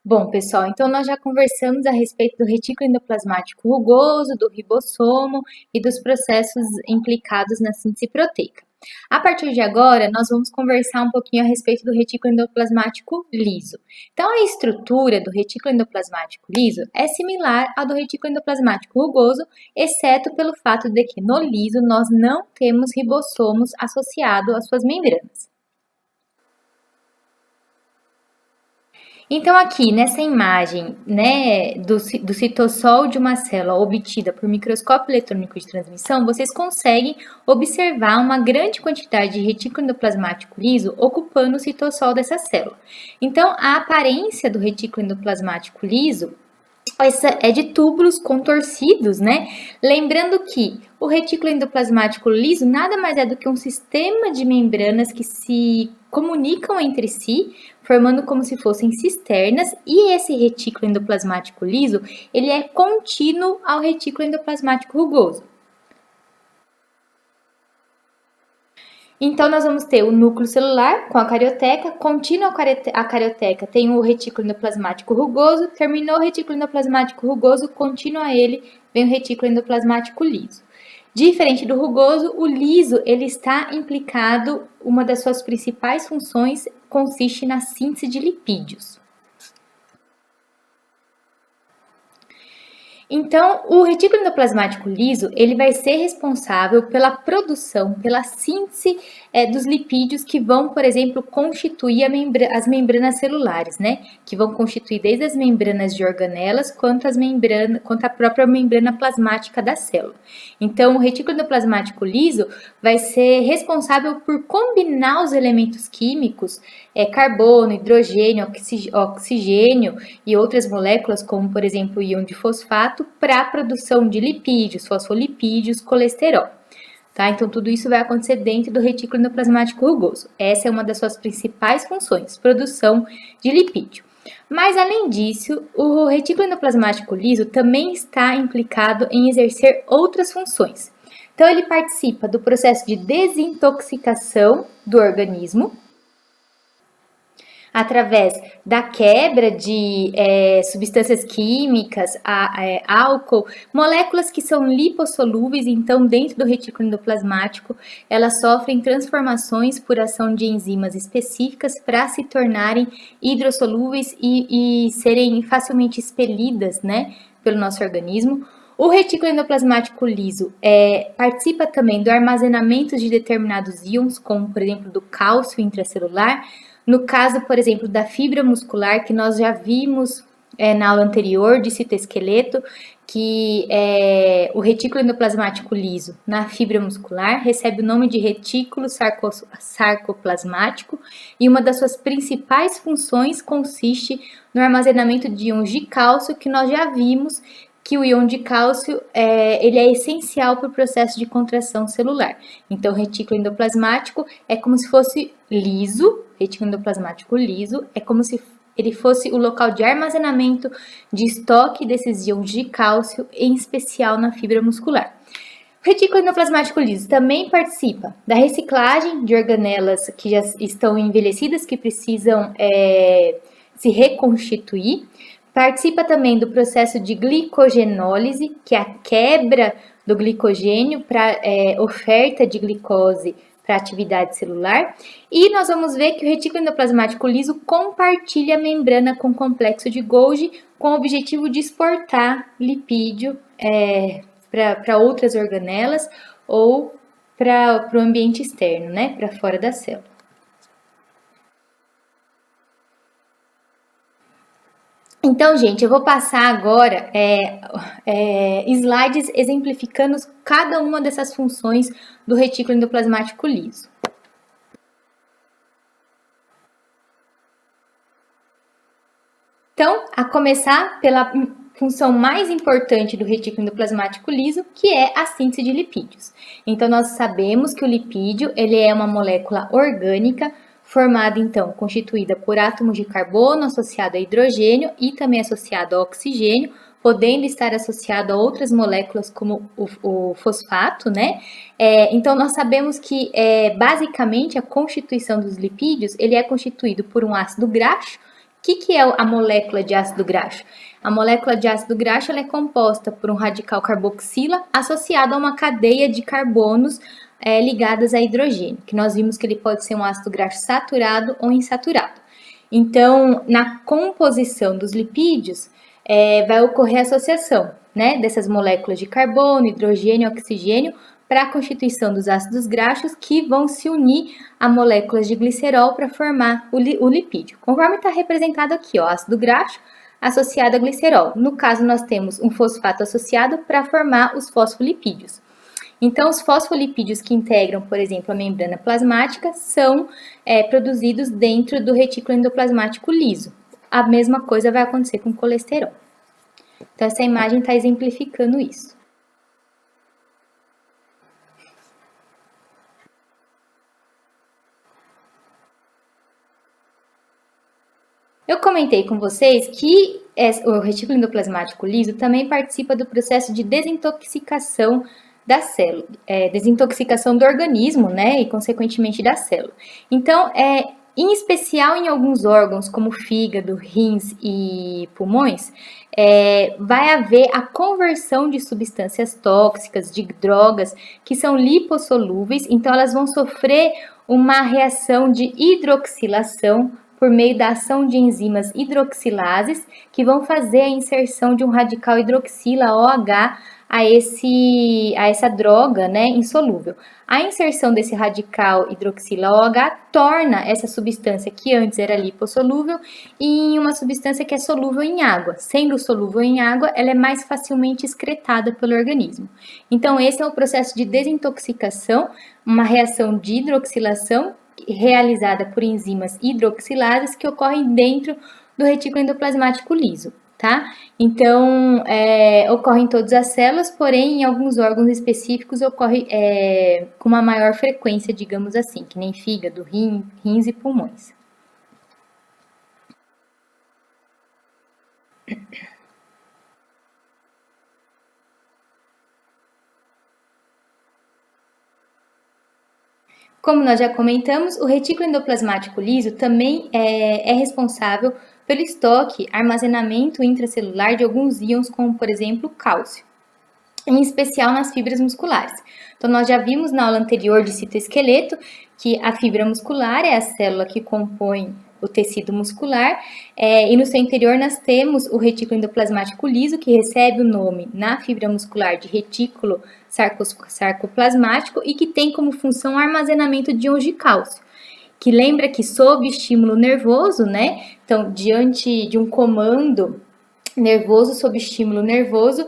Bom, pessoal, então nós já conversamos a respeito do retículo endoplasmático rugoso, do ribossomo e dos processos implicados na síntese proteica. A partir de agora, nós vamos conversar um pouquinho a respeito do retículo endoplasmático liso. Então, a estrutura do retículo endoplasmático liso é similar à do retículo endoplasmático rugoso, exceto pelo fato de que no liso nós não temos ribossomos associados às suas membranas. Então, aqui nessa imagem, né, do citossol de uma célula obtida por microscópio eletrônico de transmissão, vocês conseguem observar uma grande quantidade de retículo endoplasmático liso ocupando o citossol dessa célula. Então, a aparência do retículo endoplasmático liso essa é de túbulos contorcidos, né? Lembrando que o retículo endoplasmático liso nada mais é do que um sistema de membranas que se comunicam entre si, formando como se fossem cisternas, e esse retículo endoplasmático liso, ele é contínuo ao retículo endoplasmático rugoso. Então, nós vamos ter o núcleo celular com a carioteca, contínuo à carioteca tem o retículo endoplasmático rugoso, terminou o retículo endoplasmático rugoso, contínuo a ele vem o retículo endoplasmático liso. Diferente do rugoso, o liso ele está implicado, uma das suas principais funções consiste na síntese de lipídios. Então, o retículo endoplasmático liso, ele vai ser responsável pela produção, pela síntese dos lipídios que vão, por exemplo, constituir as membranas celulares, né? Que vão constituir desde as membranas de organelas quanto a própria membrana plasmática da célula. Então, o retículo endoplasmático liso vai ser responsável por combinar os elementos químicos, carbono, hidrogênio, oxigênio e outras moléculas, como, por exemplo, o íon de fosfato, para a produção de lipídios, fosfolipídios, colesterol. Tá? Então, tudo isso vai acontecer dentro do retículo endoplasmático rugoso. Essa é uma das suas principais funções, produção de lipídio. Mas, além disso, o retículo endoplasmático liso também está implicado em exercer outras funções. Então, ele participa do processo de desintoxicação do organismo, através da quebra de substâncias químicas, álcool, moléculas que são lipossolúveis, então dentro do retículo endoplasmático, elas sofrem transformações por ação de enzimas específicas para se tornarem hidrossolúveis e serem facilmente expelidas, né, pelo nosso organismo. O retículo endoplasmático liso participa também do armazenamento de determinados íons, como por exemplo do cálcio intracelular. No caso, por exemplo, da fibra muscular, que nós já vimos na aula anterior de citoesqueleto, que o retículo endoplasmático liso na fibra muscular recebe o nome de retículo sarcoplasmático e uma das suas principais funções consiste no armazenamento de íons de cálcio, que nós já vimos que o íon de cálcio ele é essencial para o processo de contração celular. Então, o retículo endoplasmático é como se fosse liso, retículo endoplasmático liso, é como se ele fosse o local de armazenamento de estoque desses íons de cálcio, em especial na fibra muscular. O retículo endoplasmático liso também participa da reciclagem de organelas que já estão envelhecidas, que precisam se reconstituir. Participa também do processo de glicogenólise, que é a quebra do glicogênio para oferta de glicose para atividade celular. E nós vamos ver que o retículo endoplasmático liso compartilha a membrana com o complexo de Golgi com o objetivo de exportar lipídio para outras organelas ou para o ambiente externo, né, para fora da célula. Então, gente, eu vou passar agora slides exemplificando cada uma dessas funções do retículo endoplasmático liso. Então, a começar pela função mais importante do retículo endoplasmático liso, que é a síntese de lipídios. Então, nós sabemos que o lipídio ele é uma molécula orgânica formada, então, constituída por átomos de carbono associado a hidrogênio e também associado a oxigênio, podendo estar associado a outras moléculas como o fosfato, né? Então, nós sabemos que, basicamente, a constituição dos lipídios, ele é constituído por um ácido graxo, que é a molécula de ácido graxo? A molécula de ácido graxo ela é composta por um radical carboxila associado a uma cadeia de carbonos ligadas a hidrogênio, que nós vimos que ele pode ser um ácido graxo saturado ou insaturado. Então, na composição dos lipídios, vai ocorrer a associação, né, dessas moléculas de carbono, hidrogênio e oxigênio para a constituição dos ácidos graxos que vão se unir a moléculas de glicerol para formar o lipídio. Conforme está representado aqui, ó, ácido graxo associado a glicerol. No caso, nós temos um fosfato associado para formar os fosfolipídios. Então, os fosfolipídios que integram, por exemplo, a membrana plasmática são produzidos dentro do retículo endoplasmático liso. A mesma coisa vai acontecer com o colesterol. Então, essa imagem está exemplificando isso. Eu comentei com vocês que o retículo endoplasmático liso também participa do processo de desintoxicação da célula, desintoxicação do organismo, né, e consequentemente da célula. Então, em especial em alguns órgãos, como fígado, rins e pulmões, vai haver a conversão de substâncias tóxicas, de drogas, que são lipossolúveis, então elas vão sofrer uma reação de hidroxilação por meio da ação de enzimas hidroxilases, que vão fazer a inserção de um radical hidroxila OH a essa droga, né, insolúvel. A inserção desse radical hidroxila OH torna essa substância que antes era lipossolúvel em uma substância que é solúvel em água. Sendo solúvel em água, ela é mais facilmente excretada pelo organismo. Então, esse é o processo de desintoxicação, uma reação de hidroxilação realizada por enzimas hidroxilases que ocorrem dentro do retículo endoplasmático liso, tá? Então, ocorre em todas as células, porém, em alguns órgãos específicos ocorre com uma maior frequência, digamos assim, que nem fígado, rins e pulmões. Como nós já comentamos, o retículo endoplasmático liso também é responsável pelo estoque, armazenamento intracelular de alguns íons, como por exemplo o cálcio, em especial nas fibras musculares. Então, nós já vimos na aula anterior de citoesqueleto que a fibra muscular é a célula que compõe o tecido muscular, e no seu interior nós temos o retículo endoplasmático liso, que recebe o nome na fibra muscular de retículo sarcoplasmático e que tem como função o armazenamento de íons de cálcio, que lembra que sob estímulo nervoso, né, então diante de um comando nervoso, sob estímulo nervoso,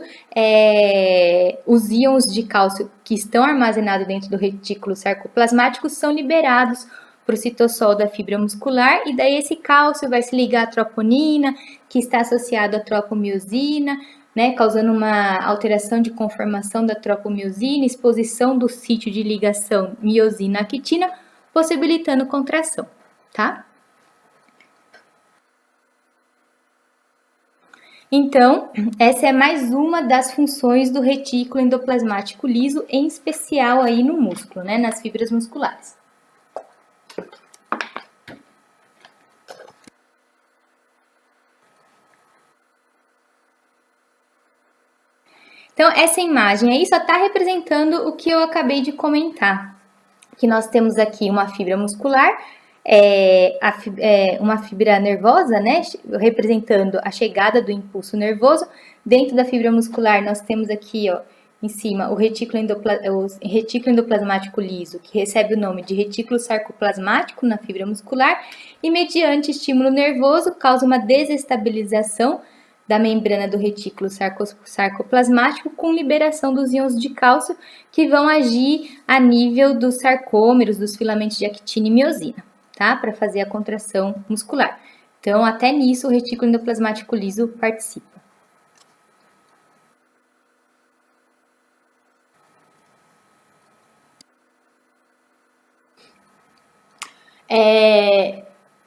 os íons de cálcio que estão armazenados dentro do retículo sarcoplasmático são liberados para o citossol da fibra muscular, e daí esse cálcio vai se ligar à troponina, que está associado à tropomiosina, né, causando uma alteração de conformação da tropomiosina, exposição do sítio de ligação miosina-actina, possibilitando contração, tá? Então, essa é mais uma das funções do retículo endoplasmático liso, em especial aí no músculo, né, nas fibras musculares. Então, essa imagem aí só está representando o que eu acabei de comentar, que nós temos aqui uma fibra muscular, uma fibra nervosa, né, representando a chegada do impulso nervoso. Dentro da fibra muscular, nós temos aqui, ó, em cima, o retículo endoplasmático liso, que recebe o nome de retículo sarcoplasmático na fibra muscular, e mediante estímulo nervoso causa uma desestabilização da membrana do retículo sarcoplasmático com liberação dos íons de cálcio que vão agir a nível dos sarcômeros, dos filamentos de actina e miosina, tá? Para fazer a contração muscular. Então, até nisso, o retículo endoplasmático liso participa.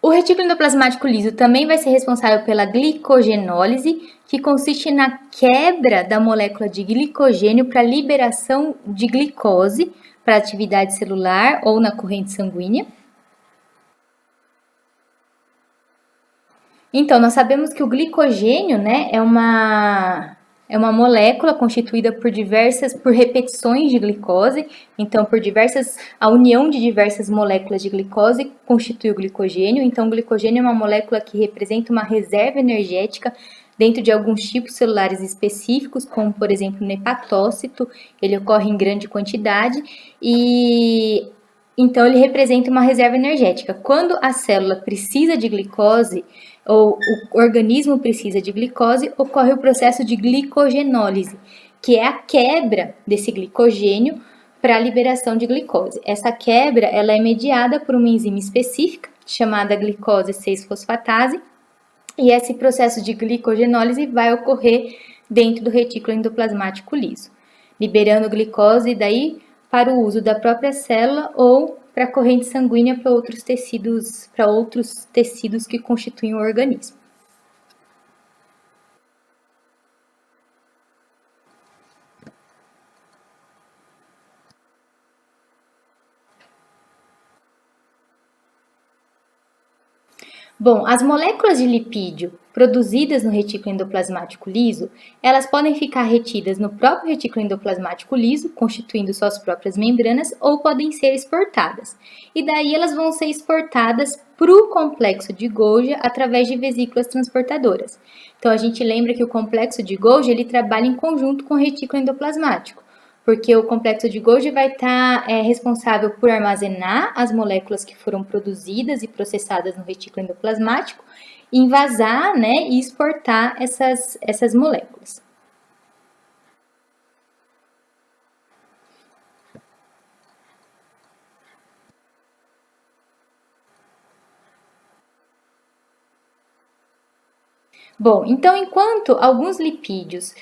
O retículo endoplasmático liso também vai ser responsável pela glicogenólise, que consiste na quebra da molécula de glicogênio para liberação de glicose para atividade celular ou na corrente sanguínea. Então, nós sabemos que o glicogênio, né, é uma molécula constituída por repetições de glicose. Então, a união de diversas moléculas de glicose constitui o glicogênio. Então, o glicogênio é uma molécula que representa uma reserva energética dentro de alguns tipos celulares específicos, como, por exemplo, no hepatócito. Ele ocorre em grande quantidade e então ele representa uma reserva energética. Quando a célula precisa de glicose, ou o organismo precisa de glicose, ocorre o processo de glicogenólise, que é a quebra desse glicogênio para a liberação de glicose. Essa quebra ela é mediada por uma enzima específica, chamada glicose 6-fosfatase, e esse processo de glicogenólise vai ocorrer dentro do retículo endoplasmático liso, liberando glicose daí para o uso da própria célula ou para a corrente sanguínea para outros tecidos que constituem o organismo. Bom, as moléculas de lipídio produzidas no retículo endoplasmático liso, elas podem ficar retidas no próprio retículo endoplasmático liso, constituindo suas próprias membranas, ou podem ser exportadas. E daí elas vão ser exportadas para o complexo de Golgi através de vesículas transportadoras. Então a gente lembra que o complexo de Golgi ele trabalha em conjunto com o retículo endoplasmático, porque o complexo de Golgi vai estar responsável por armazenar as moléculas que foram produzidas e processadas no retículo endoplasmático, invasar, né, e exportar essas moléculas. Bom, então enquanto alguns lipídios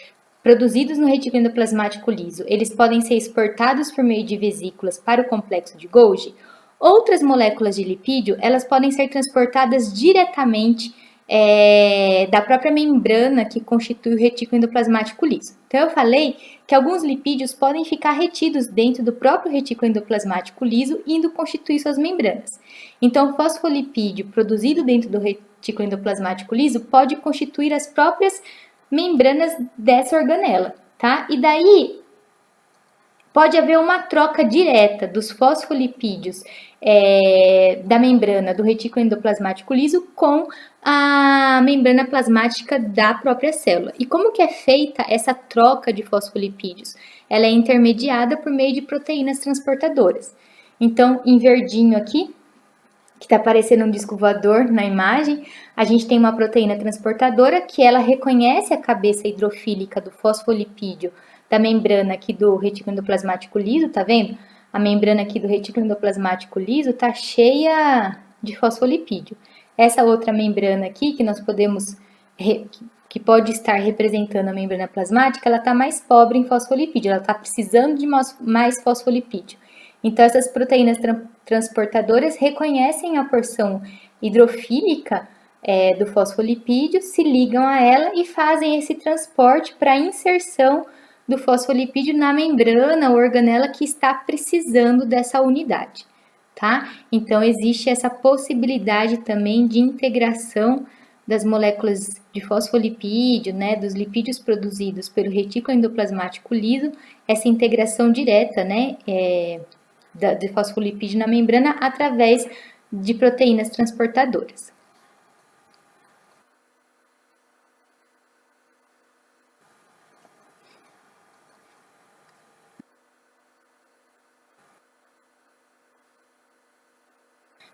produzidos no retículo endoplasmático liso, eles podem ser exportados por meio de vesículas para o complexo de Golgi, outras moléculas de lipídio, elas podem ser transportadas diretamente da própria membrana que constitui o retículo endoplasmático liso. Então, eu falei que alguns lipídios podem ficar retidos dentro do próprio retículo endoplasmático liso, indo constituir suas membranas. Então, o fosfolipídio produzido dentro do retículo endoplasmático liso pode constituir as próprias membranas dessa organela, tá? E daí pode haver uma troca direta dos fosfolipídios da membrana do retículo endoplasmático liso com a membrana plasmática da própria célula. E como que é feita essa troca de fosfolipídios? Ela é intermediada por meio de proteínas transportadoras. Então, em verdinho aqui, que está aparecendo um disco voador na imagem, a gente tem uma proteína transportadora que ela reconhece a cabeça hidrofílica do fosfolipídio da membrana aqui do retículo endoplasmático liso, tá vendo? A membrana aqui do retículo endoplasmático liso tá cheia de fosfolipídio. Essa outra membrana aqui, que nós podemos, que pode estar representando a membrana plasmática, ela tá mais pobre em fosfolipídio, ela tá precisando de mais fosfolipídio. Então, essas proteínas transportadoras reconhecem a porção hidrofílica do fosfolipídio, se ligam a ela e fazem esse transporte para a inserção do fosfolipídio na membrana ou organela que está precisando dessa unidade, tá? Então, existe essa possibilidade também de integração das moléculas de fosfolipídio, né, dos lipídios produzidos pelo retículo endoplasmático liso, essa integração direta, né, de fosfolipídio na membrana através de proteínas transportadoras.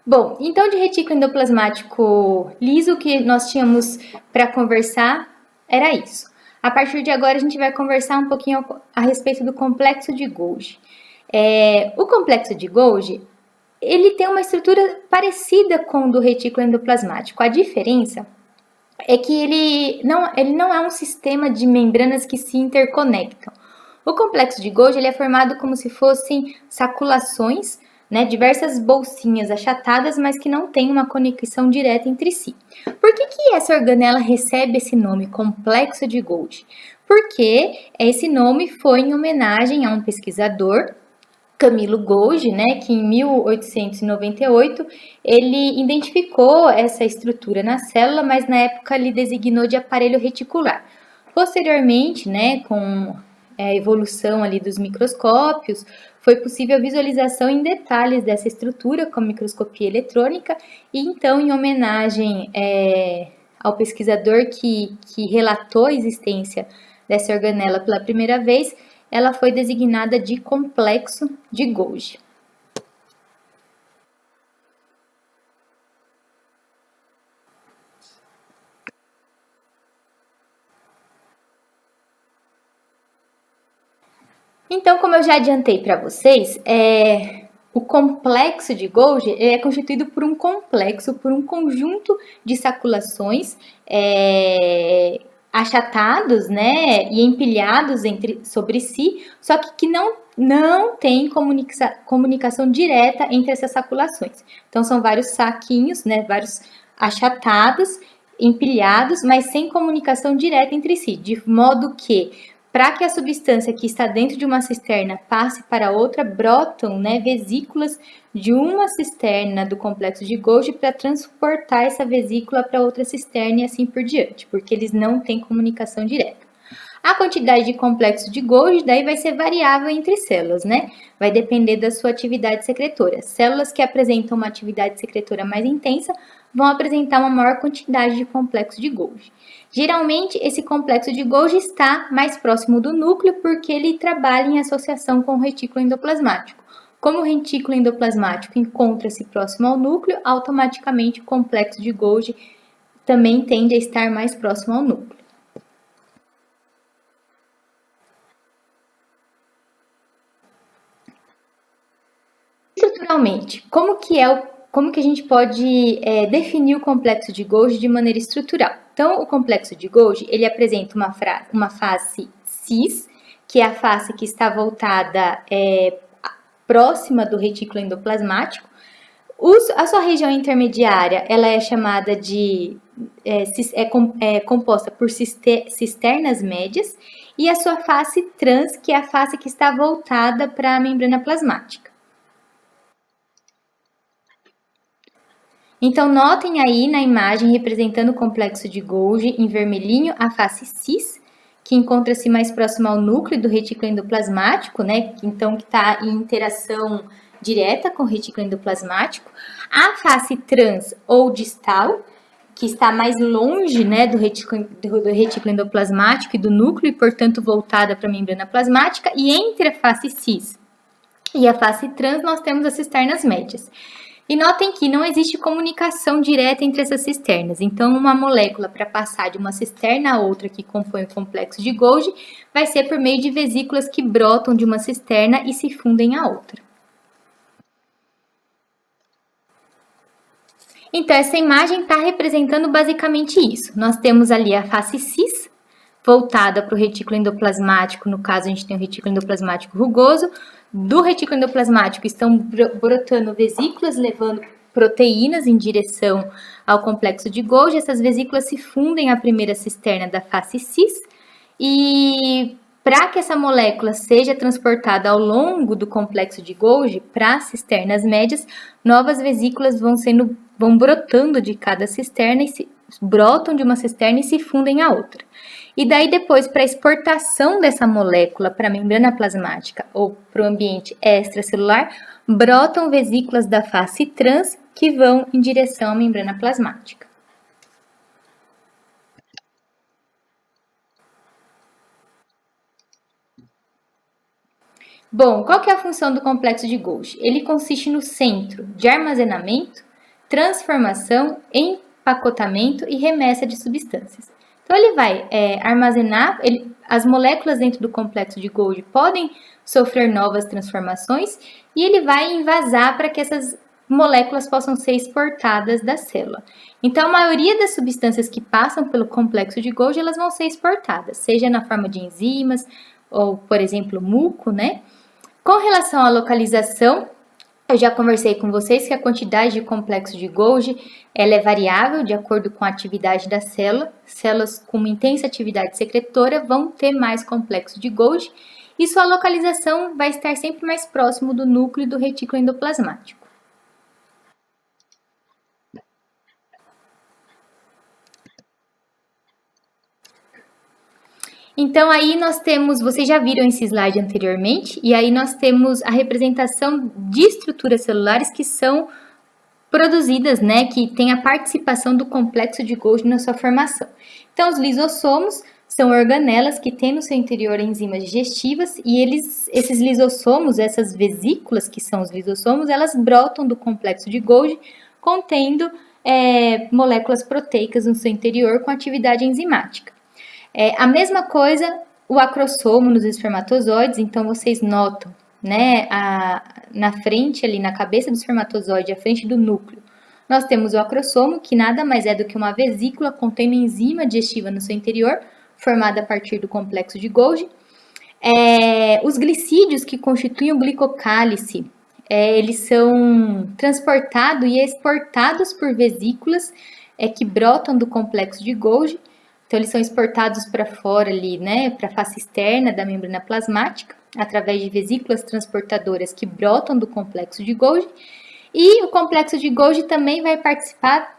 Bom, então de retículo endoplasmático liso que nós tínhamos para conversar era isso. A partir de agora a gente vai conversar um pouquinho a respeito do complexo de Golgi. O complexo de Golgi, ele tem uma estrutura parecida com o do retículo endoplasmático. A diferença é que ele não é um sistema de membranas que se interconectam. O complexo de Golgi ele é formado como se fossem saculações, né, diversas bolsinhas achatadas, mas que não têm uma conexão direta entre si. Por que essa organela recebe esse nome, complexo de Golgi? Porque esse nome foi em homenagem a um pesquisador Camilo Golgi, né, que em 1898 ele identificou essa estrutura na célula, mas na época ele designou de aparelho reticular. Posteriormente, né, com a evolução ali dos microscópios, foi possível a visualização em detalhes dessa estrutura com microscopia eletrônica, e então, em homenagem ao pesquisador que relatou a existência dessa organela pela primeira vez, ela foi designada de complexo de Golgi. Então, como eu já adiantei para vocês, o complexo de Golgi é constituído por um complexo, por um conjunto de saculações achatados, né, e empilhados sobre si, só que não tem comunicação direta entre essas saculações. Então, são vários saquinhos, né, vários achatados, empilhados, mas sem comunicação direta entre si, de modo que para que a substância que está dentro de uma cisterna passe para outra, brotam, né, vesículas de uma cisterna do complexo de Golgi para transportar essa vesícula para outra cisterna e assim por diante, porque eles não têm comunicação direta. A quantidade de complexo de Golgi daí vai ser variável entre células, né? Vai depender da sua atividade secretora. Células que apresentam uma atividade secretora mais intensa vão apresentar uma maior quantidade de complexo de Golgi. Geralmente, esse complexo de Golgi está mais próximo do núcleo porque ele trabalha em associação com o retículo endoplasmático. Como o retículo endoplasmático encontra-se próximo ao núcleo, automaticamente o complexo de Golgi também tende a estar mais próximo ao núcleo. Estruturalmente, como que a gente pode definir o complexo de Golgi de maneira estrutural? Então, o complexo de Golgi, ele apresenta uma face cis, que é a face que está voltada próxima do retículo endoplasmático. A sua região intermediária, ela é chamada de composta por cisternas médias, e a sua face trans, que é a face que está voltada para a membrana plasmática. Então, notem aí na imagem representando o complexo de Golgi em vermelhinho a face cis, que encontra-se mais próximo ao núcleo do retículo endoplasmático, né? Então, que está em interação direta com o retículo endoplasmático. A face trans ou distal, que está mais longe, né, do retículo endoplasmático e do núcleo, e, portanto, voltada para a membrana plasmática. E entre a face cis e a face trans, nós temos as cisternas médias. E notem que não existe comunicação direta entre essas cisternas. Então, uma molécula para passar de uma cisterna a outra que compõe o complexo de Golgi vai ser por meio de vesículas que brotam de uma cisterna e se fundem à outra. Então, essa imagem está representando basicamente isso. Nós temos ali a face cis, voltada para o retículo endoplasmático, no caso a gente tem o retículo endoplasmático rugoso. Do retículo endoplasmático estão brotando vesículas, levando proteínas em direção ao complexo de Golgi. Essas vesículas se fundem à primeira cisterna da face cis, e para que essa molécula seja transportada ao longo do complexo de Golgi para as cisternas médias, novas vesículas vão brotando de cada cisterna brotam de uma cisterna e se fundem à outra. E daí depois, para a exportação dessa molécula para a membrana plasmática ou para o ambiente extracelular, brotam vesículas da face trans que vão em direção à membrana plasmática. Bom, qual que é a função do complexo de Golgi? Ele consiste no centro de armazenamento, transformação, empacotamento e remessa de substâncias. Então, ele vai armazenar, as moléculas dentro do complexo de Golgi podem sofrer novas transformações e ele vai envasar para que essas moléculas possam ser exportadas da célula. Então, a maioria das substâncias que passam pelo complexo de Golgi, elas vão ser exportadas, seja na forma de enzimas ou, por exemplo, muco, né? Com relação à localização, eu já conversei com vocês que a quantidade de complexo de Golgi ela é variável de acordo com a atividade da célula. Células com uma intensa atividade secretora vão ter mais complexo de Golgi, e sua localização vai estar sempre mais próximo do núcleo do retículo endoplasmático. Então, aí nós temos, vocês já viram esse slide anteriormente, e aí nós temos a representação de estruturas celulares que são produzidas, né, que tem a participação do complexo de Golgi na sua formação. Então, os lisossomos são organelas que têm no seu interior enzimas digestivas e esses lisossomos, essas vesículas que são os lisossomos, elas brotam do complexo de Golgi contendo moléculas proteicas no seu interior com atividade enzimática. A mesma coisa o acrossomo nos espermatozoides, então vocês notam, né, na frente ali, na cabeça do espermatozoide, à frente do núcleo, nós temos o acrossomo, que nada mais é do que uma vesícula contendo enzima digestiva no seu interior, formada a partir do complexo de Golgi. Os glicídios que constituem o glicocálice, eles são transportados e exportados por vesículas que brotam do complexo de Golgi. Então, eles são exportados para fora ali, né, para a face externa da membrana plasmática, através de vesículas transportadoras que brotam do complexo de Golgi. E o complexo de Golgi também vai participar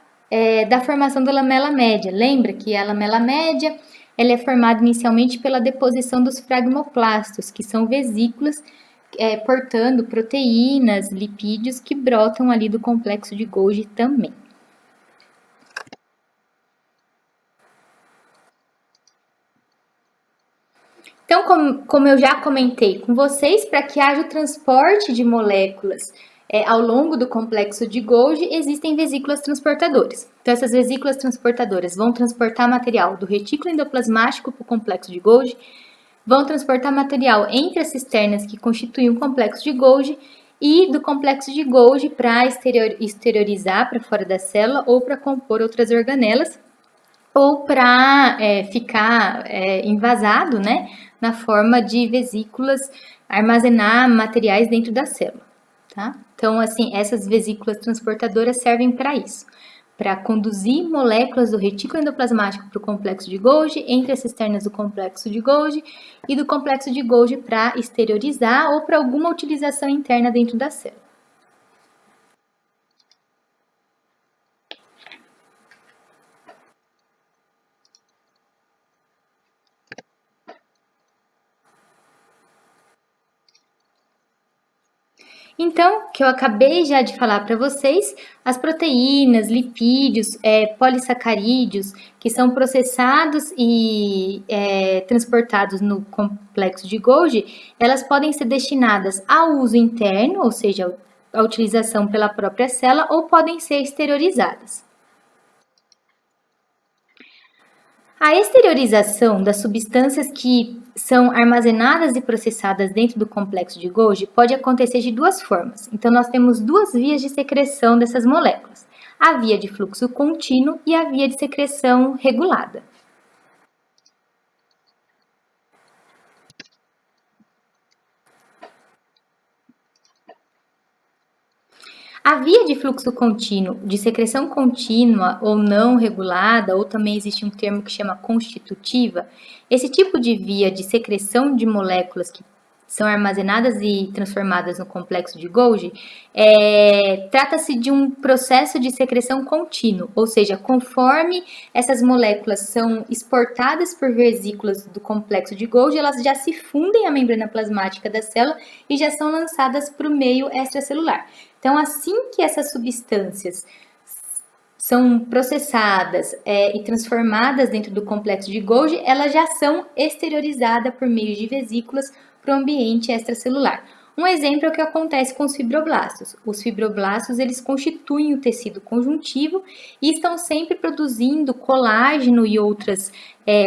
da formação da lamela média. Lembra que a lamela média ela é formada inicialmente pela deposição dos fragmoplastos, que são vesículas portando proteínas, lipídios que brotam ali do complexo de Golgi também. Então, como eu já comentei com vocês, para que haja o transporte de moléculas ao longo do complexo de Golgi, existem vesículas transportadoras. Então, essas vesículas transportadoras vão transportar material do retículo endoplasmático para o complexo de Golgi, vão transportar material entre as cisternas que constituem o complexo de Golgi e do complexo de Golgi para exteriorizar para fora da célula ou para compor outras organelas ou para ficar envasado, né, na forma de vesículas, armazenar materiais dentro da célula, tá? Então, assim, essas vesículas transportadoras servem para isso, para conduzir moléculas do retículo endoplasmático para o complexo de Golgi, entre as cisternas do complexo de Golgi e do complexo de Golgi para exteriorizar ou para alguma utilização interna dentro da célula. Então, que eu acabei já de falar para vocês, as proteínas, lipídios, polissacarídeos, que são processados e transportados no complexo de Golgi, elas podem ser destinadas ao uso interno, ou seja, a utilização pela própria célula, ou podem ser exteriorizadas. A exteriorização das substâncias que são armazenadas e processadas dentro do complexo de Golgi pode acontecer de duas formas. Então, nós temos duas vias de secreção dessas moléculas: a via de fluxo contínuo e a via de secreção regulada. A via de fluxo contínuo, de secreção contínua ou não regulada, ou também existe um termo que chama constitutiva, esse tipo de via de secreção de moléculas que são armazenadas e transformadas no complexo de Golgi, trata-se de um processo de secreção contínuo, ou seja, conforme essas moléculas são exportadas por vesículas do complexo de Golgi, elas já se fundem à membrana plasmática da célula e já são lançadas para o meio extracelular. Então, assim que essas substâncias são processadas e transformadas dentro do complexo de Golgi, elas já são exteriorizadas por meio de vesículas para o ambiente extracelular. Um exemplo é o que acontece com os fibroblastos. Os fibroblastos, eles constituem o tecido conjuntivo e estão sempre produzindo colágeno e outras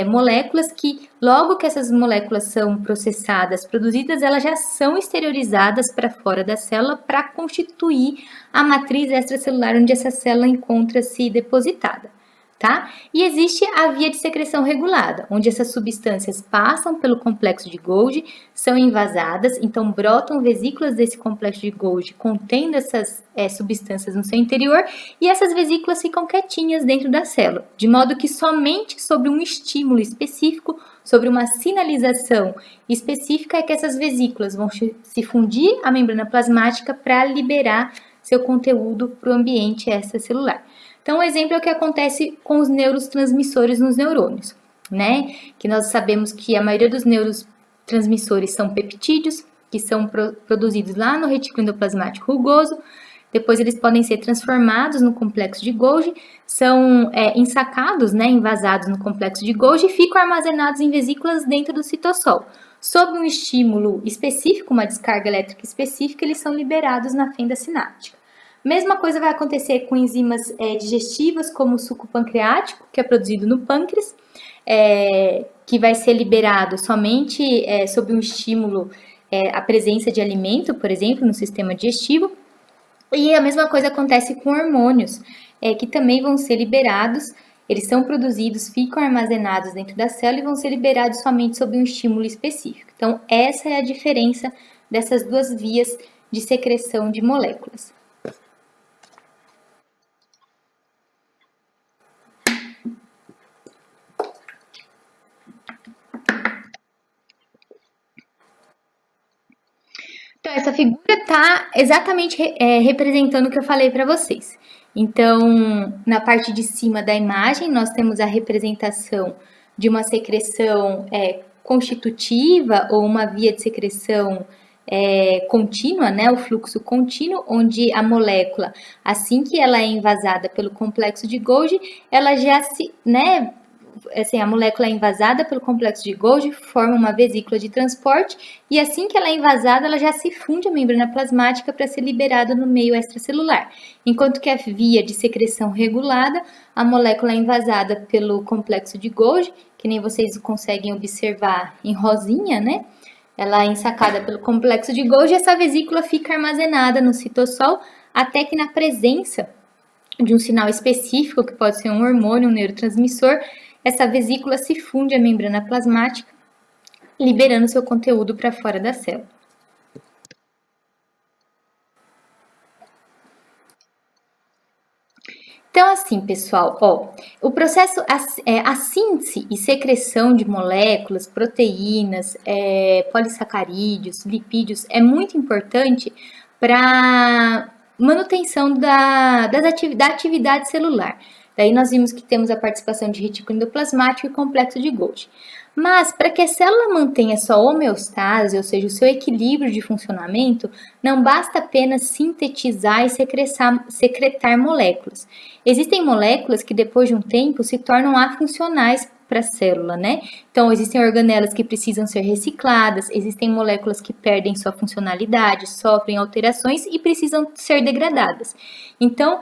moléculas que, logo que essas moléculas são processadas, produzidas, elas já são exteriorizadas para fora da célula para constituir a matriz extracelular onde essa célula encontra-se depositada. tá? E existe a via de secreção regulada, onde essas substâncias passam pelo complexo de Golgi, são envasadas, então brotam vesículas desse complexo de Golgi contendo essas substâncias no seu interior, e essas vesículas ficam quietinhas dentro da célula, de modo que somente sobre um estímulo específico, sobre uma sinalização específica, é que essas vesículas vão se fundir à membrana plasmática para liberar seu conteúdo para o ambiente extracelular. Então, um exemplo é o que acontece com os neurotransmissores nos neurônios, né? Que nós sabemos que a maioria dos neurotransmissores são peptídeos, que são produzidos lá no retículo endoplasmático rugoso. Depois eles podem ser transformados no complexo de Golgi, são ensacados, né, envasados no complexo de Golgi e ficam armazenados em vesículas dentro do citossol. Sob um estímulo específico, uma descarga elétrica específica, eles são liberados na fenda sináptica. Mesma coisa vai acontecer com enzimas digestivas, como o suco pancreático, que é produzido no pâncreas, que vai ser liberado somente sob um estímulo, a presença de alimento, por exemplo, no sistema digestivo. E a mesma coisa acontece com hormônios, que também vão ser liberados, eles são produzidos, ficam armazenados dentro da célula e vão ser liberados somente sob um estímulo específico. Então, essa é a diferença dessas duas vias de secreção de moléculas. Então, essa figura está exatamente representando o que eu falei para vocês. Então, na parte de cima da imagem, nós temos a representação de uma secreção constitutiva ou uma via de secreção contínua, né, o fluxo contínuo, onde a molécula, assim que ela é envasada pelo complexo de Golgi, ela já se, né, assim, a molécula é envasada pelo complexo de Golgi, forma uma vesícula de transporte e assim que ela é envasada, ela já se funde à membrana plasmática para ser liberada no meio extracelular. Enquanto que a via de secreção regulada, a molécula é envasada pelo complexo de Golgi, que nem vocês conseguem observar em rosinha, né? Ela é ensacada pelo complexo de Golgi e essa vesícula fica armazenada no citossol até que na presença de um sinal específico, que pode ser um hormônio, um neurotransmissor, essa vesícula se funde à membrana plasmática, liberando seu conteúdo para fora da célula. Então, assim, pessoal, o processo, a síntese e secreção de moléculas, proteínas, polissacarídeos, lipídios é muito importante para manutenção da atividade celular. Daí nós vimos que temos a participação de retículo endoplasmático e complexo de Golgi. Mas, para que a célula mantenha sua homeostase, ou seja, o seu equilíbrio de funcionamento, não basta apenas sintetizar e secretar moléculas. Existem moléculas que, depois de um tempo, se tornam afuncionais para a célula, né? Então, existem organelas que precisam ser recicladas, existem moléculas que perdem sua funcionalidade, sofrem alterações e precisam ser degradadas. Então,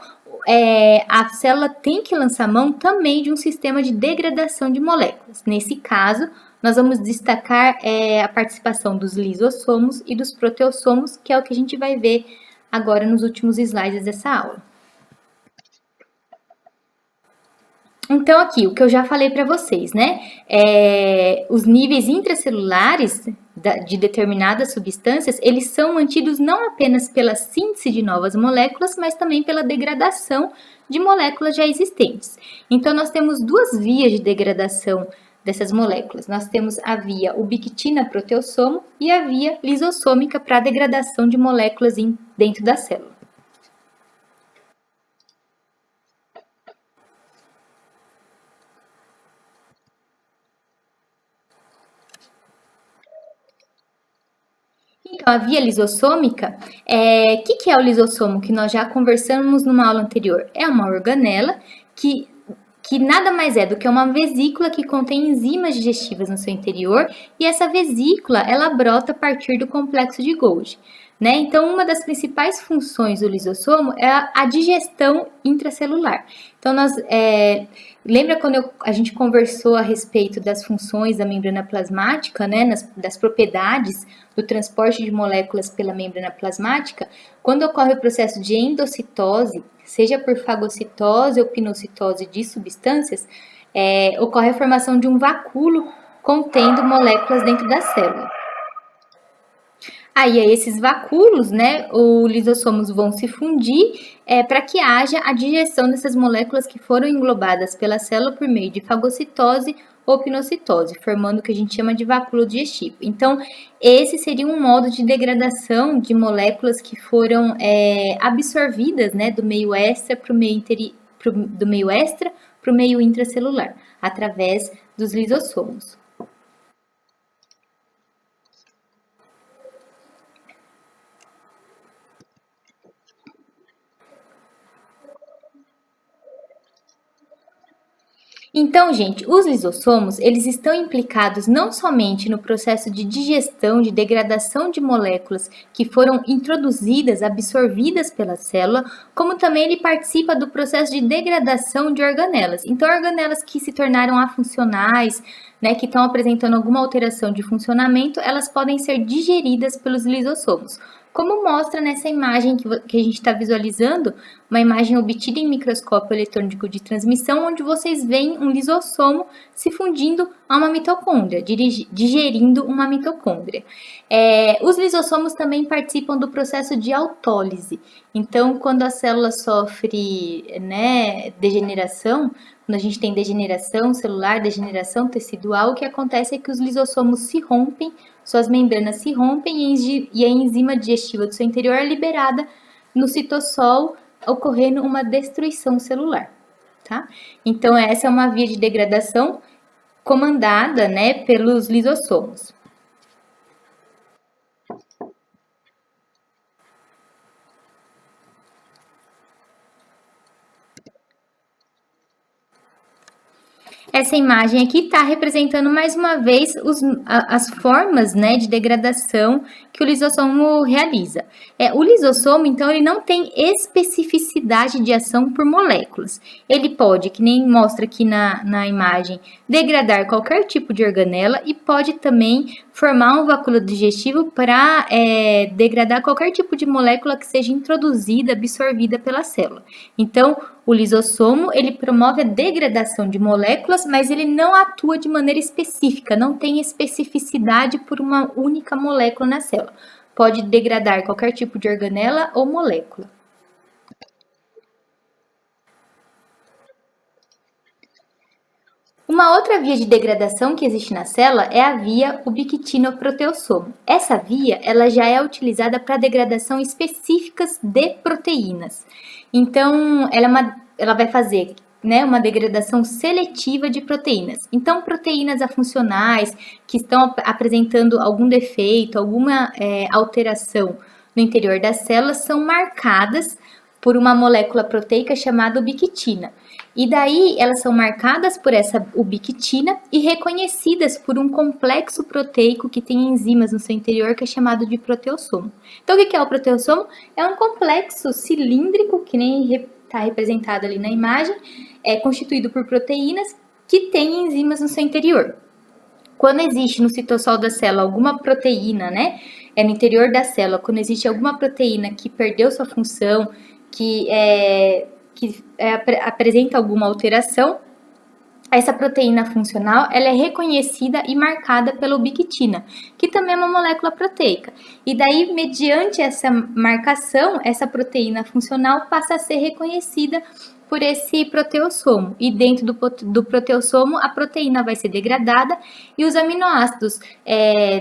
a célula tem que lançar mão também de um sistema de degradação de moléculas. Nesse caso, nós vamos destacar a participação dos lisossomos e dos proteossomos, que é o que a gente vai ver agora nos últimos slides dessa aula. Então, aqui, o que eu já falei para vocês, né? Os níveis intracelulares de determinadas substâncias, eles são mantidos não apenas pela síntese de novas moléculas, mas também pela degradação de moléculas já existentes. Então, nós temos duas vias de degradação dessas moléculas. Nós temos a via ubiquitina-proteossomo e a via lisossômica para a degradação de moléculas dentro da célula. Então, a via lisossômica, que é o lisossomo? Que nós já conversamos numa aula anterior. É uma organela que nada mais é do que uma vesícula que contém enzimas digestivas no seu interior, e essa vesícula, ela brota a partir do complexo de Golgi. né? Então, uma das principais funções do lisossomo é a digestão intracelular. Então, lembra quando a gente conversou a respeito das funções da membrana plasmática, né? Das propriedades do transporte de moléculas pela membrana plasmática? Quando ocorre o processo de endocitose, seja por fagocitose ou pinocitose de substâncias, ocorre a formação de um vacúolo contendo moléculas dentro da célula. Aí, esses vacúolos, né, os lisossomos vão se fundir para que haja a digestão dessas moléculas que foram englobadas pela célula por meio de fagocitose ou pinocitose, formando o que a gente chama de vacúolo digestivo. Então, esse seria um modo de degradação de moléculas que foram absorvidas, né, do meio extra para o meio do meio extra para o meio intracelular, através dos lisossomos. Então, gente, os lisossomos, eles estão implicados não somente no processo de digestão, de degradação de moléculas que foram introduzidas, absorvidas pela célula, como também ele participa do processo de degradação de organelas. Então, organelas que se tornaram afuncionais, né, que estão apresentando alguma alteração de funcionamento, elas podem ser digeridas pelos lisossomos. Como mostra nessa imagem que a gente está visualizando, uma imagem obtida em microscópio eletrônico de transmissão, onde vocês veem um lisossomo se fundindo a uma mitocôndria, digerindo uma mitocôndria. Os lisossomos também participam do processo de autólise. Então, quando a célula sofre, né, degeneração, quando a gente tem degeneração celular, degeneração tecidual, o que acontece é que os lisossomos se rompem, suas membranas se rompem e a enzima digestiva do seu interior é liberada no citossol, ocorrendo uma destruição celular, tá? Então, essa é uma via de degradação comandada, né, pelos lisossomos. Essa imagem aqui está representando mais uma vez as formas, né, de degradação que o lisossomo realiza. O lisossomo, então, ele não tem especificidade de ação por moléculas. Ele pode, que nem mostra aqui na imagem, degradar qualquer tipo de organela e pode também formar um vacúolo digestivo para degradar qualquer tipo de molécula que seja introduzida, absorvida pela célula. Então, o lisossomo, ele promove a degradação de moléculas, mas ele não atua de maneira específica, não tem especificidade por uma única molécula na célula. Pode degradar qualquer tipo de organela ou molécula. Uma outra via de degradação que existe na célula é a via ubiquitinoproteossomo. Essa via, ela já é utilizada para degradação específicas de proteínas. Então, ela vai fazer, né, uma degradação seletiva de proteínas. Então, proteínas afuncionais que estão apresentando algum defeito, alguma alteração no interior das células são marcadas por uma molécula proteica chamada ubiquitina. E daí elas são marcadas por essa ubiquitina e reconhecidas por um complexo proteico que tem enzimas no seu interior que é chamado de proteossomo. Então, o que é o proteossomo? É um complexo cilíndrico, que nem está representado ali na imagem, constituído por proteínas que têm enzimas no seu interior. Quando existe no citossol da célula alguma proteína, né, no interior da célula, quando existe alguma proteína que perdeu sua função, que apresenta alguma alteração, essa proteína funcional ela é reconhecida e marcada pela ubiquitina, que também é uma molécula proteica. E daí, mediante essa marcação, essa proteína funcional passa a ser reconhecida por esse proteossomo. E dentro do proteossomo, a proteína vai ser degradada e os aminoácidos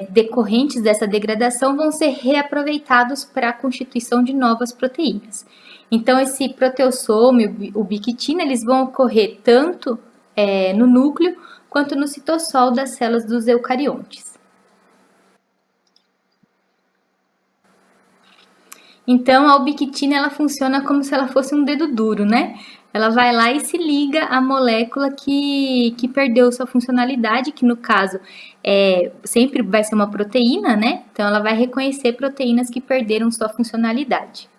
decorrentes dessa degradação vão ser reaproveitados para a constituição de novas proteínas. Então, esse proteossomo e ubiquitina, eles vão ocorrer tanto no núcleo quanto no citossol das células dos eucariontes. Então, a ubiquitina ela funciona como se ela fosse um dedo duro, né? ela vai lá e se liga à molécula que perdeu sua funcionalidade, que no caso sempre vai ser uma proteína, né? Então ela vai reconhecer proteínas que perderam sua funcionalidade.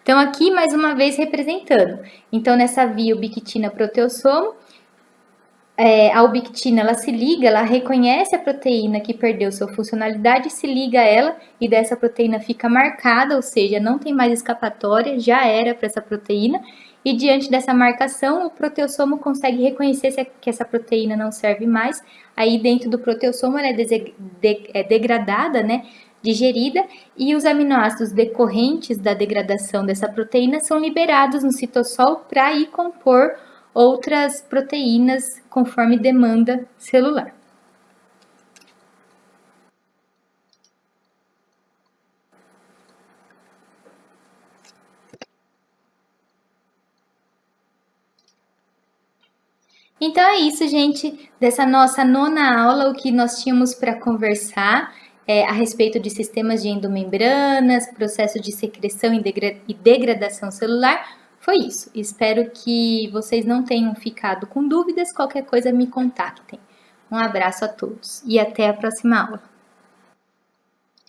Então, aqui, mais uma vez, representando. Então, nessa via ubiquitina-proteossomo, a ubiquitina, ela se liga, ela reconhece a proteína que perdeu sua funcionalidade, se liga a ela, e dessa proteína fica marcada, ou seja, não tem mais escapatória, já era para essa proteína, e diante dessa marcação, o proteossomo consegue reconhecer que essa proteína não serve mais, aí dentro do proteossomo ela é degradada, né, digerida, e os aminoácidos decorrentes da degradação dessa proteína são liberados no citosol para ir compor outras proteínas conforme demanda celular. Então é isso, gente, dessa nossa nona aula, o que nós tínhamos para conversar a respeito de sistemas de endomembranas, processo de secreção e degradação celular, foi isso. Espero que vocês não tenham ficado com dúvidas, qualquer coisa me contactem. Um abraço a todos e até a próxima aula.